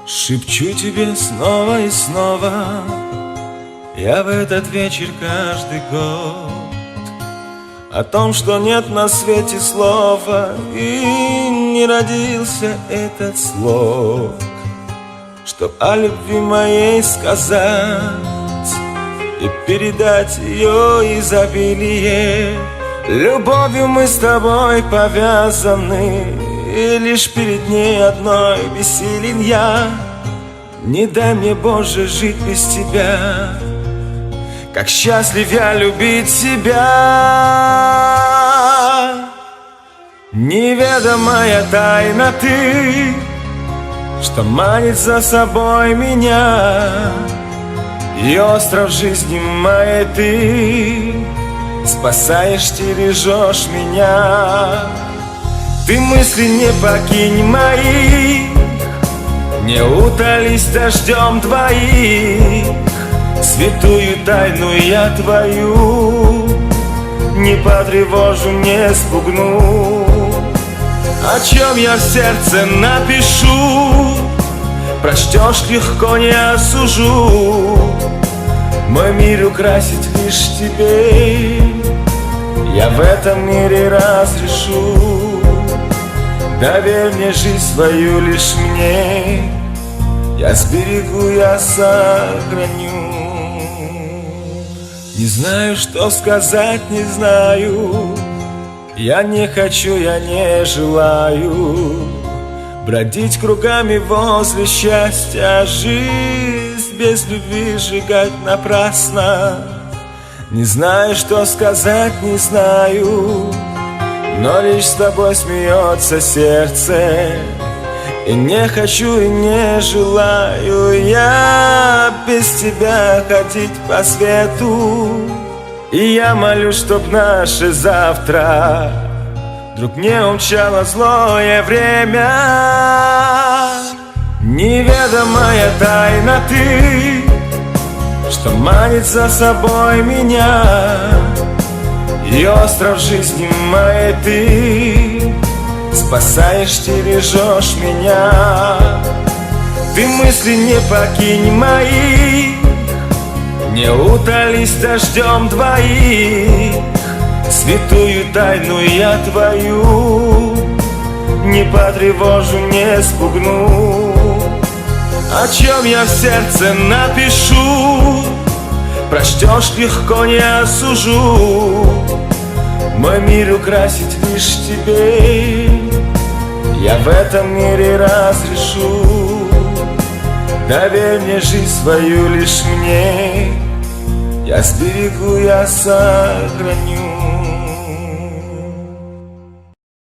Шепчу тебе снова и снова, я в этот вечер каждый год, о том, что нет на свете слова, и не родился этот слог, чтоб о любви моей сказать и передать ее изобилие. Любовью мы с тобой повязаны, и лишь перед ней одной бессилен я. Не дай мне, Боже, жить без тебя, как счастлив я любить себя. Неведомая тайна ты, что манит за собой меня, и остров жизни моей ты спасаешь, стережешь меня. Ты мысли не покинь моих, не утолись дождем твоих, святую тайну я твою не потревожу, не спугну. О чем я в сердце напишу, прочтешь легко, не осужу. Мой мир украсить лишь тебе я в этом мире разрешу. Доверь мне жизнь свою лишь мне, я сберегу, я сохраню. Не знаю, что сказать, не знаю, я не хочу, я не желаю бродить кругами возле счастья, жизнь без любви сжигать напрасно. Не знаю, что сказать, не знаю, но лишь с тобой смеется сердце. И не хочу, и не желаю я без тебя ходить по свету. И я молюсь, чтоб наше завтра вдруг не умчало злое время. Неведомая тайна ты, что манит за собой меня, и остров жизни моей ты спасаешь, стережешь меня. Ты мысли не покинь моих, не утолись дождем твоих, святую тайну я твою не потревожу, не спугну. О чем я в сердце напишу, прочтешь легко, не осужу. Мой мир украсить лишь тебе я в этом мире разрешу. Доверь мне жизнь свою лишь мне, я сберегу, я сохраню.